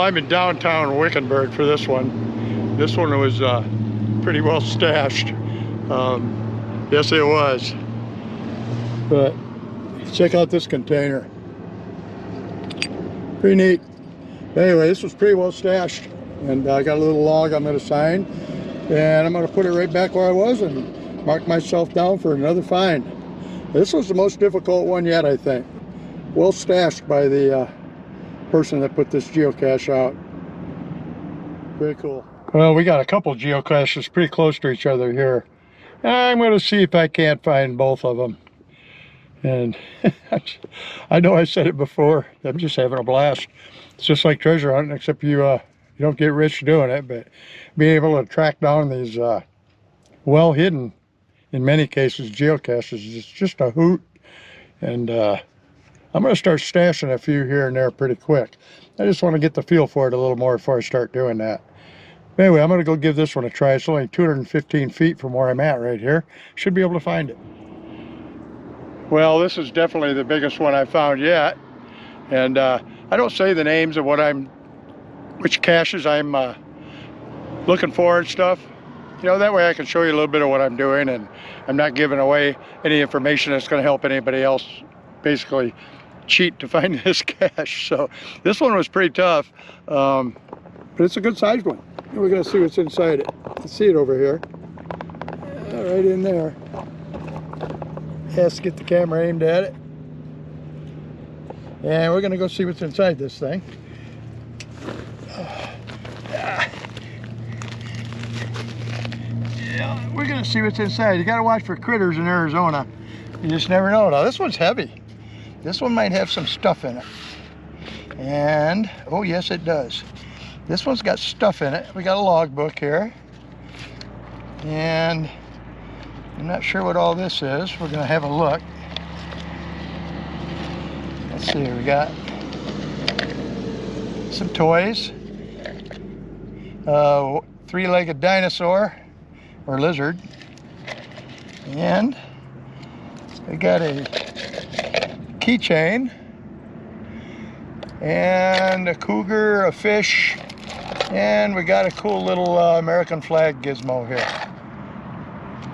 I'm in downtown Wickenburg for this one. This one was pretty well stashed. Yes, it was. But check out this container. Pretty neat. Anyway, this was pretty well stashed. And I got a little log I'm going to sign. And I'm going to put it right back where I was and mark myself down for another find. This was the most difficult one yet, I think. Well stashed by the person that put this geocache out. Very cool. Well, we got a couple geocaches pretty close to each other here. I'm going to see if I can't find both of them. And I know I said it before, I'm just having a blast. It's just like treasure hunting, except you don't get rich doing it, but being able to track down these well hidden, in many cases, geocaches is just a hoot. And I'm going to start stashing a few here and there pretty quick. I just want to get the feel for it a little more before I start doing that. Anyway, I'm going to go give this one a try. It's only 215 feet from where I'm at right here. Should be able to find it. Well, this is definitely the biggest one I've found yet. And I don't say the names of which caches I'm looking for and stuff. You know, that way I can show you a little bit of what I'm doing, and I'm not giving away any information that's going to help anybody else basically cheat to find this cache. So this one was pretty tough, but it's a good sized one. And we're going to see what's inside it. You see it over here, right in there. Has to get the camera aimed at it, and we're going to go see what's inside this thing. Yeah, we're going to see what's inside. You got to watch for critters in Arizona. You just never know. Now this one's heavy. This one might have some stuff in it. And, oh yes it does. This one's got stuff in it. We got a logbook here. And I'm not sure what all this is. We're going to have a look. Let's see, we got some toys. Three-legged dinosaur or lizard. And we got a keychain and a cougar, a fish, and we got a cool little American flag gizmo here.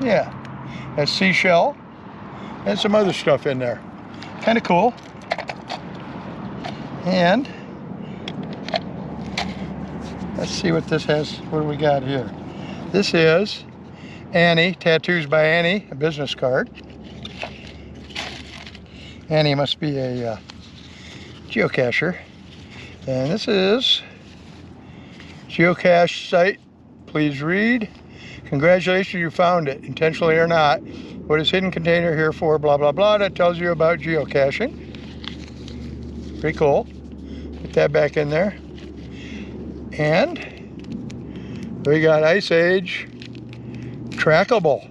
Yeah, a seashell and some other stuff in there. Kind of cool. And let's see what this has. What do we got here? This is Annie, Tattoos by Annie, a business card. Annie must be a geocacher. And this is geocache site. Please read. Congratulations, you found it, intentionally or not. What is hidden container here for? Blah, blah, blah. That tells you about geocaching. Pretty cool. Put that back in there. And we got Ice Age trackable.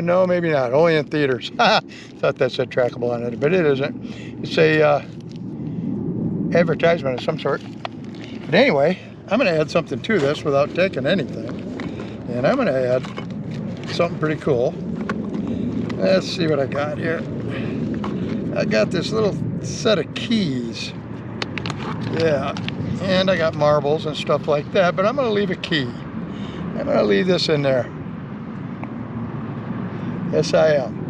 No, maybe not. Only in theaters. Thought that said trackable on it, but it isn't. It's a advertisement of some sort. But anyway, I'm going to add something to this without taking anything. And I'm going to add something pretty cool. Let's see what I got here. I got this little set of keys. Yeah, and I got marbles and stuff like that, but I'm going to leave a key. I'm going to leave this in there. Yes, I am.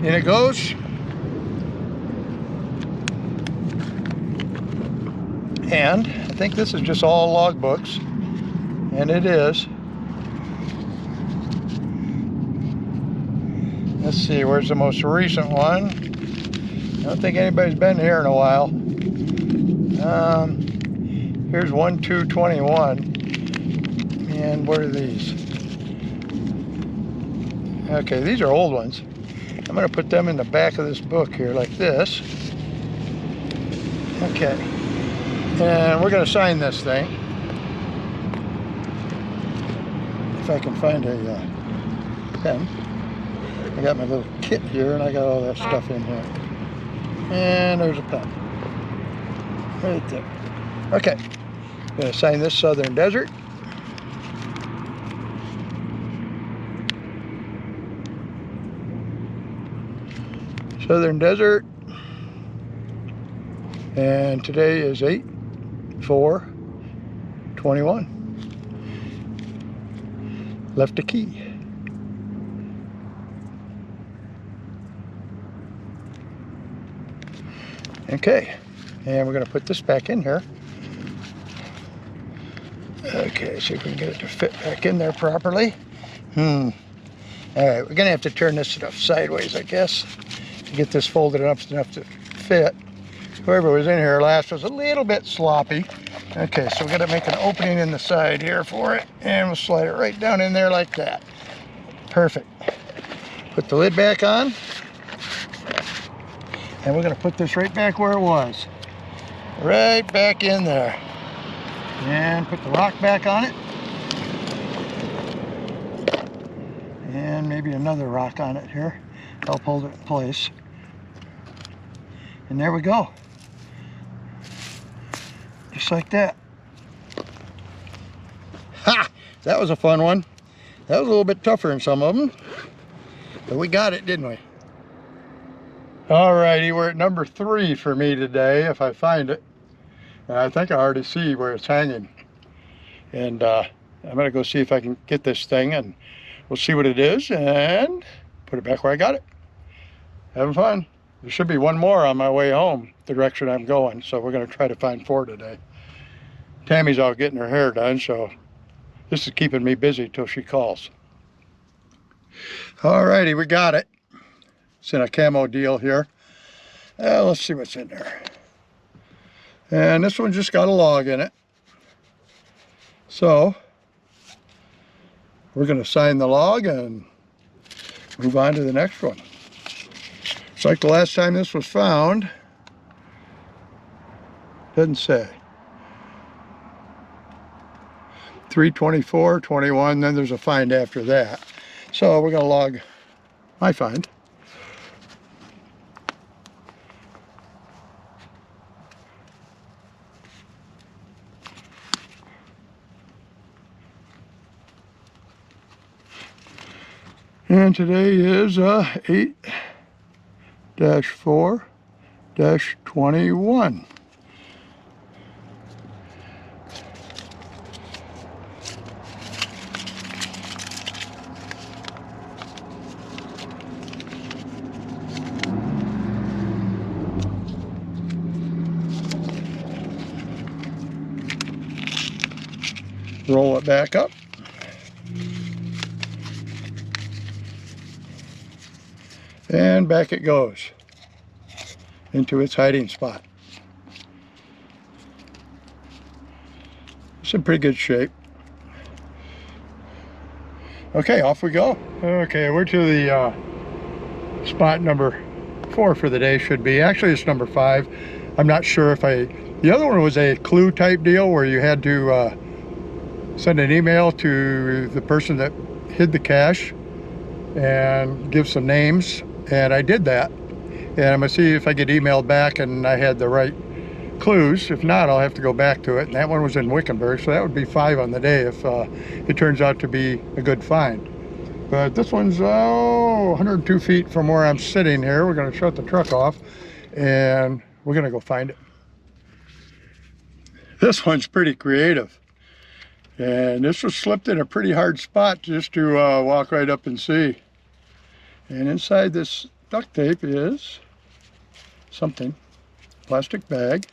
In it goes. And I think this is just all logbooks, and it is. Let's see, where's the most recent one? I don't think anybody's been here in a while. Here's 1/2/21. And what are these? Okay, these are old ones. I'm going to put them in the back of this book here like this. Okay. And we're going to sign this thing. If I can find a pen. I got my little kit here and I got all that stuff in here. And there's a pen. Right there. Okay. I'm going to sign this Southern Desert. Southern Desert. And today is 8/4/21. Left a key. Okay, and we're going to put this back in here. Okay, see if we can get it to fit back in there properly. All right, we're going to have to turn this stuff sideways, I guess, to get this folded up enough to fit. Whoever was in here last was a little bit sloppy. Okay, so we're going to make an opening in the side here for it, and we'll slide it right down in there like that. Perfect. Put the lid back on, and we're going to put this right back where it was. Right back in there. And put the rock back on it. And maybe another rock on it here. Help hold it in place. And there we go. Just like that. Ha! That was a fun one. That was a little bit tougher than some of them. But we got it, didn't we? Alrighty, we're at number 3 for me today, if I find it. And I think I already see where it's hanging. And I'm going to go see if I can get this thing, and we'll see what it is and put it back where I got it. Having fun. There should be one more on my way home, the direction I'm going, so we're going to try to find 4 today. Tammy's out getting her hair done, so this is keeping me busy till she calls. Alrighty, we got it. It's in a camo deal here. Let's see what's in there. And this one just got a log in it. So we're going to sign the log and move on to the next one. It's like the last time this was found. Doesn't say. 3/24/21, then there's a find after that. So we're going to log my find. And today is 8/4/21. Roll it back up. And back it goes into its hiding spot. It's in pretty good shape. Okay, off we go. Okay, we're to the spot number 4 for the day, should be. Actually, it's number 5. I'm not sure if the other one was a clue type deal where you had to send an email to the person that hid the cache and give some names. And I did that, and I'm going to see if I get emailed back and I had the right clues. If not, I'll have to go back to it. And that one was in Wickenburg, so that would be 5 on the day if it turns out to be a good find. But this one's 102 feet from where I'm sitting here. We're going to shut the truck off, and we're going to go find it. This one's pretty creative. And this was slipped in a pretty hard spot just to walk right up and see. And inside this duct tape is something, plastic bag.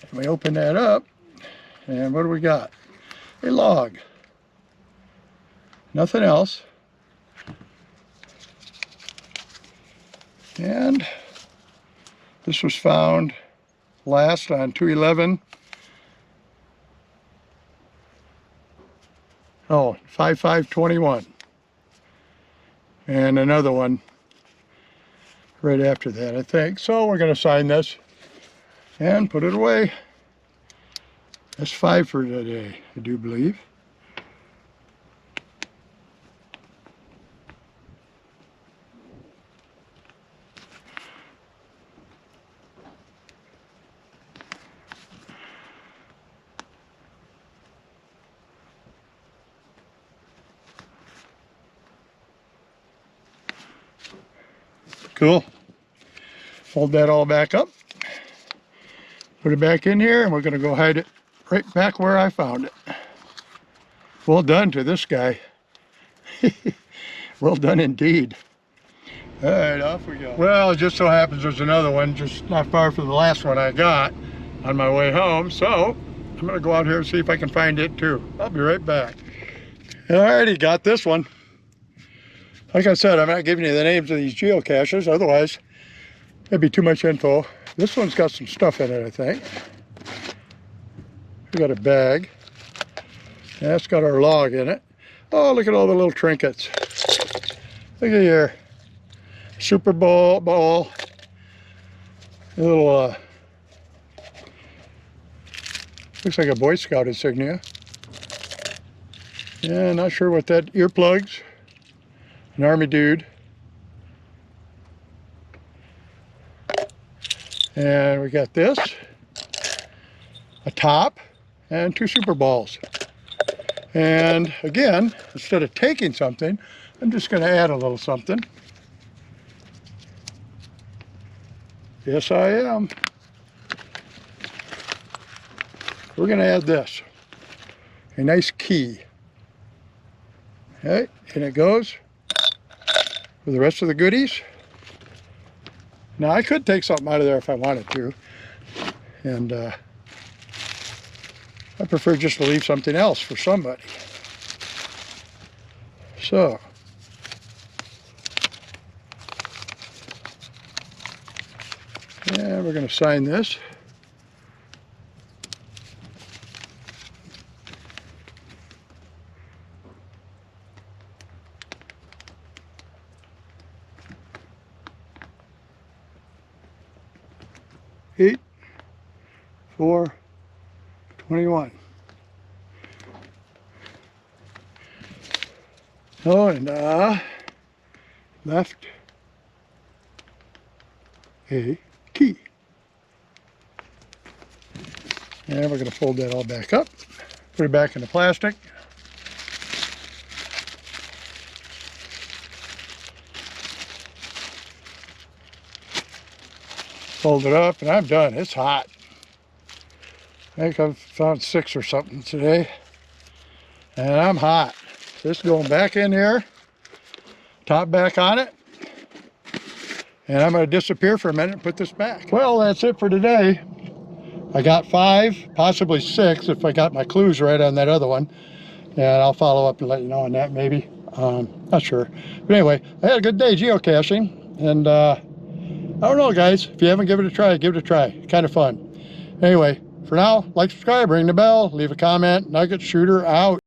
And we open that up, and what do we got? A log. Nothing else. And this was found last on 2/11. Oh, 5/5/21. And another one right after that, I think. So we're going to sign this and put it away. That's 5 for today, I do believe. Cool. Fold that all back up. Put it back in here, and we're going to go hide it right back where I found it. Well done to this guy. Well done indeed. All right, off we go. Well, it just so happens there's another one just not far from the last one I got on my way home. So I'm going to go out here and see if I can find it too. I'll be right back. Alrighty, got this one. Like I said, I'm not giving you the names of these geocaches, otherwise it'd be too much info. This one's got some stuff in it, I think. We got a bag. That's got our log in it. Oh, look at all the little trinkets. Look at your Super Bowl ball. A little, looks like a Boy Scout insignia. Yeah, not sure what that, earplugs. An army dude. And we got this, a top, and 2 Super Balls. And again, instead of taking something, I'm just going to add a little something. Yes, I am. We're going to add this, a nice key. Okay, and it goes with the rest of the goodies. Now I could take something out of there if I wanted to, and I prefer just to leave something else for somebody. So, yeah, we're going to sign this. Eight, 4, 21. Oh, and left a key. And we're going to fold that all back up, put it back in the plastic. Fold it up, and I'm done. It's hot. I think I've found 6 or something today, and I'm hot. This is going back in here, top back on it, and I'm going to disappear for a minute and put this back. Well, that's it for today. I got 5, possibly 6 if I got my clues right on that other one, and I'll follow up and let you know on that maybe. Not sure. But anyway, I had a good day geocaching, and I don't know, guys. If you haven't given it a try, give it a try. Kind of fun. Anyway, for now, like, subscribe, ring the bell, leave a comment. Nugget Shooter out.